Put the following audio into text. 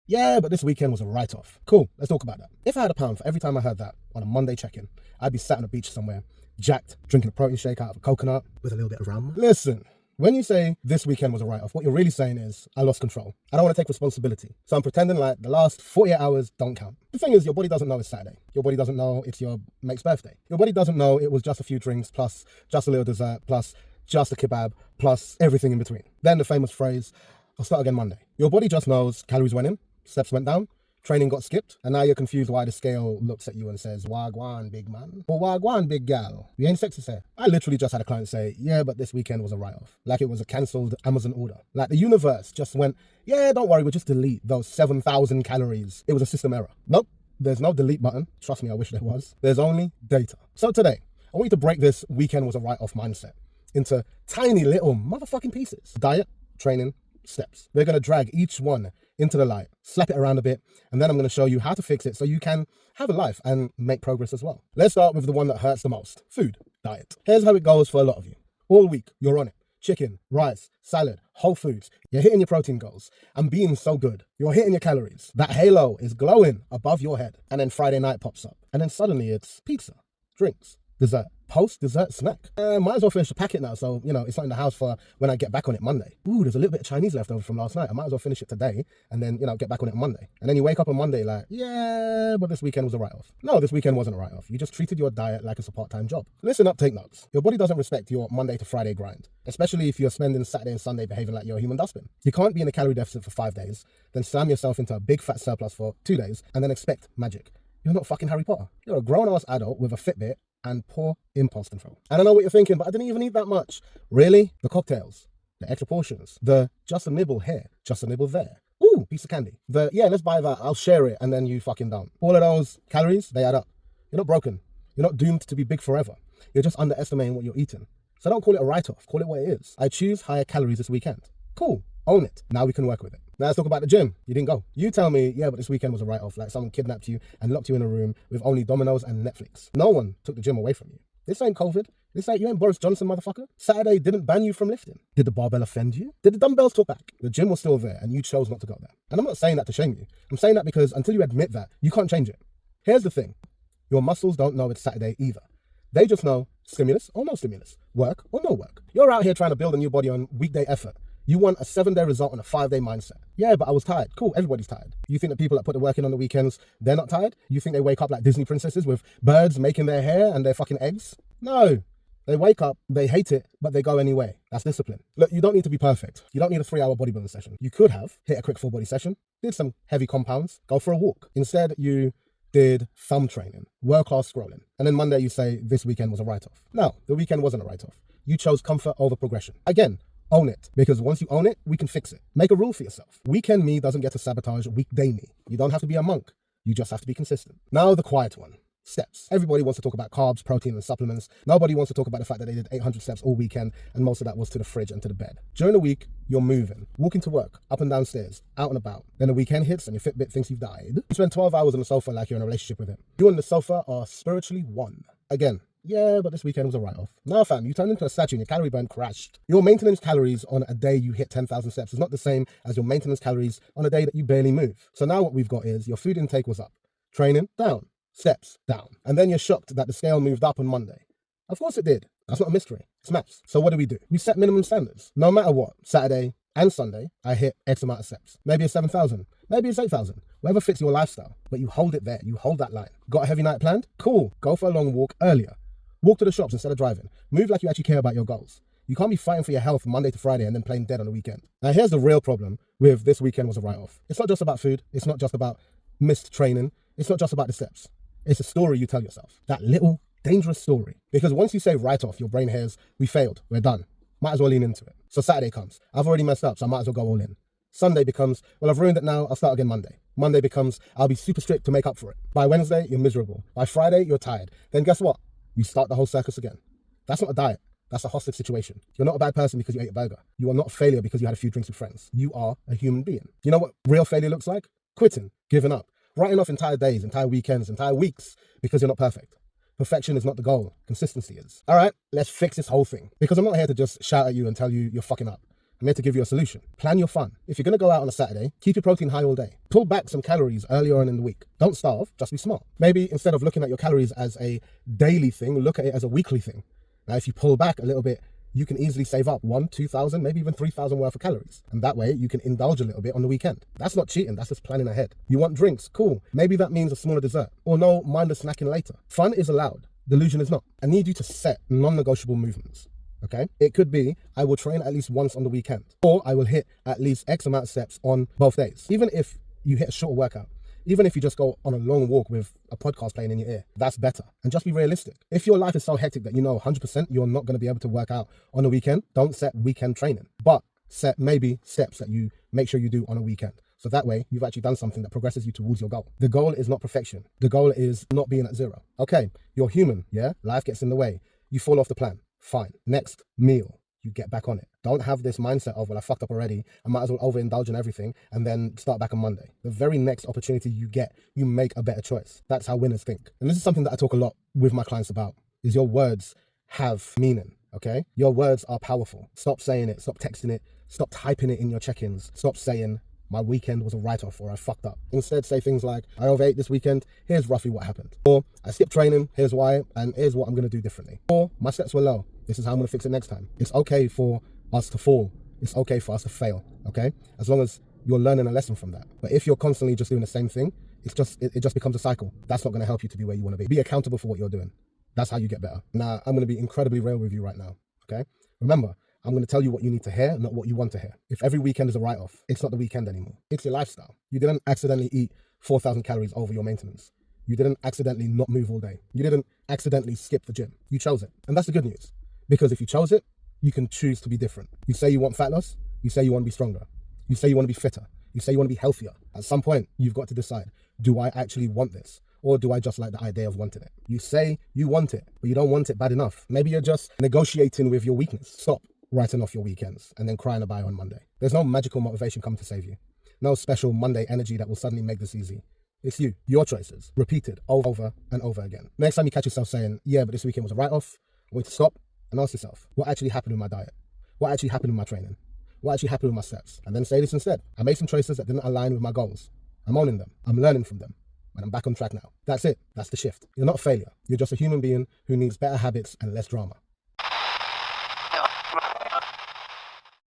Yeah, but this weekend was a write-off. Cool, let's talk about that. If I had £1 for every time I heard that on a Monday check-in, I'd be sat on a beach somewhere, jacked, drinking a protein shake out of a coconut with a little bit of rum. Listen, when you say this weekend was a write-off, what you're really saying is, I lost control. I don't want to take responsibility. So I'm pretending like the last 48 hours don't count. The thing is, your body doesn't know it's Saturday. Your body doesn't know it's your mate's birthday. Your body doesn't know it was just a few drinks, plus just a little dessert, plus just a kebab, plus everything in between. Then the famous phrase, I'll start again Monday. Your body just knows calories went in, steps went down, training got skipped, and now you're confused why the scale looks at you and says, Wagwan, big man. Or Wagwan, big gal. We ain't sexist here. I literally just had a client say, yeah, but this weekend was a write-off. Like it was a cancelled Amazon order. Like the universe just went, yeah, don't worry, we'll just delete those 7,000 calories. It was a system error. Nope, there's no delete button. Trust me, I wish there was. There's only data. So today, I want you to break this weekend was a write-off mindset into tiny little motherfucking pieces. Diet, training, steps. We're going to drag each one into the light, slap it around a bit, and then I'm going to show you how to fix it so you can have a life and make progress as well. Let's start with the one that hurts the most, food, diet. Here's how it goes for a lot of you. All week, you're on it. Chicken, rice, salad, whole foods. You're hitting your protein goals and being so good. You're hitting your calories. That halo is glowing above your head. And then Friday night pops up. And then suddenly it's pizza, drinks, dessert, post-dessert snack. Might as well finish the packet now, so, it's not in the house for when I get back on it Monday. Ooh, there's a little bit of Chinese left over from last night. I might as well finish it today and then, get back on it on Monday. And then you wake up on Monday like, yeah, but this weekend was a write-off. No, this weekend wasn't a write-off. You just treated your diet like it's a part-time job. Listen up, take notes. Your body doesn't respect your Monday to Friday grind, especially if you're spending Saturday and Sunday behaving like you're a human dustbin. You can't be in a calorie deficit for 5 days, then slam yourself into a big fat surplus for 2 days, and then expect magic. You're not fucking Harry Potter. You're a grown-ass adult with a Fitbit and poor impulse control. I don't know what you're thinking, but I didn't even eat that much. Really? The cocktails, the extra portions, the just a nibble here, just a nibble there. Ooh, piece of candy. The, yeah, let's buy that, I'll share it, and then you fucking don't. All of those calories, they add up. You're not broken. You're not doomed to be big forever. You're just underestimating what you're eating. So don't call it a write-off, call it what it is. I choose higher calories this weekend. Cool, own it. Now we can work with it. Now let's talk about the gym. You didn't go. You tell me, yeah, but this weekend was a write-off, like someone kidnapped you and locked you in a room with only Domino's and Netflix. No one took the gym away from you. This ain't COVID. You ain't Boris Johnson, motherfucker. Saturday didn't ban you from lifting. Did the barbell offend you? Did the dumbbells talk back? The gym was still there and you chose not to go there. And I'm not saying that to shame you. I'm saying that because until you admit that, you can't change it. Here's the thing. Your muscles don't know it's Saturday either. They just know stimulus or no stimulus, work or no work. You're out here trying to build a new body on weekday effort. You want a 7-day result on a 5-day mindset. Yeah, but I was tired. Cool, everybody's tired. You think the people that put the work in on the weekends, they're not tired? You think they wake up like Disney princesses with birds making their hair and their fucking eggs? No. They wake up, they hate it, but they go anyway. That's discipline. Look, you don't need to be perfect. You don't need a 3-hour bodybuilding session. You could have hit a quick full body session, did some heavy compounds, go for a walk. Instead, you did thumb training, world-class scrolling. And then Monday you say this weekend was a write-off. No, the weekend wasn't a write-off. You chose comfort over progression. Again, own it, because once you own it, we can fix it. Make a rule for yourself. Weekend me doesn't get to sabotage weekday me. You don't have to be a monk. You just have to be consistent. Now the quiet one. Steps. Everybody wants to talk about carbs, protein, and supplements. Nobody wants to talk about the fact that they did 800 steps all weekend, and most of that was to the fridge and to the bed. During the week, you're moving, walking to work, up and down stairs, out and about. Then the weekend hits and your Fitbit thinks you've died. You spend 12 hours on the sofa like you're in a relationship with him. You and the sofa are spiritually one. Again, yeah, but this weekend was a write-off. Now fam, you turned into a statue and your calorie burn crashed. Your maintenance calories on a day you hit 10,000 steps is not the same as your maintenance calories on a day that you barely move. So now what we've got is your food intake was up, training down, steps down. And then you're shocked that the scale moved up on Monday. Of course it did. That's not a mystery. It's maths. So what do? We set minimum standards. No matter what, Saturday and Sunday, I hit X amount of steps. Maybe it's 7,000. Maybe it's 8,000. Whatever fits your lifestyle. But you hold it there. You hold that line. Got a heavy night planned? Cool. Go for a long walk earlier. Walk to the shops instead of driving. Move like you actually care about your goals. You can't be fighting for your health Monday to Friday and then playing dead on the weekend. Now here's the real problem with this weekend was a write-off. It's not just about food. It's not just about missed training. It's not just about the steps. It's a story you tell yourself. That little dangerous story. Because once you say write-off, your brain hears, we failed, we're done. Might as well lean into it. So Saturday comes. I've already messed up, so I might as well go all in. Sunday becomes, well, I've ruined it now, I'll start again Monday. Monday becomes, I'll be super strict to make up for it. By Wednesday, you're miserable. By Friday, you're tired. Then guess what? You start the whole circus again. That's not a diet. That's a hostage situation. You're not a bad person because you ate a burger. You are not a failure because you had a few drinks with friends. You are a human being. You know what real failure looks like? Quitting, giving up, writing off entire days, entire weekends, entire weeks because you're not perfect. Perfection is not the goal. Consistency is. All right, let's fix this whole thing. Because I'm not here to just shout at you and tell you you're fucking up. I'm here to give you a solution. Plan your fun. If you're going to go out on a Saturday, keep your protein high all day. Pull back some calories earlier on in the week. Don't starve, just be smart. Maybe instead of looking at your calories as a daily thing, look at it as a weekly thing. Now, if you pull back a little bit, you can easily save up 2,000, maybe even 3,000 worth of calories. And that way you can indulge a little bit on the weekend. That's not cheating, that's just planning ahead. You want drinks? Cool. Maybe that means a smaller dessert or no mindless snacking later. Fun is allowed. Delusion is not. I need you to set non-negotiable movements. Okay, it could be I will train at least once on the weekend, or I will hit at least X amount of steps on both days. Even if you hit a short workout, even if you just go on a long walk with a podcast playing in your ear, that's better. And just be realistic. If your life is so hectic that you know 100% you're not going to be able to work out on the weekend, don't set weekend training, but set maybe steps that you make sure you do on a weekend. So that way you've actually done something that progresses you towards your goal. The goal is not perfection. The goal is not being at zero. Okay, you're human, yeah? Life gets in the way. You fall off the plan. Fine. Next meal, you get back on it. Don't have this mindset of, well, I fucked up already, I might as well overindulge in everything and then start back on Monday. The very next opportunity you get, you make a better choice. That's how winners think. And this is something that I talk a lot with my clients about, is your words have meaning, okay? Your words are powerful. Stop saying it, stop texting it, stop typing it in your check-ins, stop saying, my weekend was a write-off or I fucked up. Instead, say things like, I overate this weekend, here's roughly what happened. Or, I skipped training, here's why, and here's what I'm gonna do differently. Or, my steps were low, this is how I'm gonna fix it next time. It's okay for us to fall. It's okay for us to fail, okay? As long as you're learning a lesson from that. But if you're constantly just doing the same thing, it just becomes a cycle. That's not gonna help you to be where you wanna be. Be accountable for what you're doing. That's how you get better. Now, I'm gonna be incredibly real with you right now, okay? Remember, I'm going to tell you what you need to hear, not what you want to hear. If every weekend is a write-off, it's not the weekend anymore. It's your lifestyle. You didn't accidentally eat 4,000 calories over your maintenance. You didn't accidentally not move all day. You didn't accidentally skip the gym. You chose it. And that's the good news. Because if you chose it, you can choose to be different. You say you want fat loss. You say you want to be stronger. You say you want to be fitter. You say you want to be healthier. At some point, you've got to decide, do I actually want this? Or do I just like the idea of wanting it? You say you want it, but you don't want it bad enough. Maybe you're just negotiating with your weakness. Stop writing off your weekends and then crying about it on Monday. There's no magical motivation coming to save you. No special Monday energy that will suddenly make this easy. It's you, your choices, repeated over and over again. Next time you catch yourself saying, yeah, but this weekend was a write-off, I want you to stop and ask yourself, what actually happened with my diet? What actually happened with my training? What actually happened with my steps? And then say this instead. I made some choices that didn't align with my goals. I'm owning them. I'm learning from them. And I'm back on track now. That's it. That's the shift. You're not a failure. You're just a human being who needs better habits and less drama.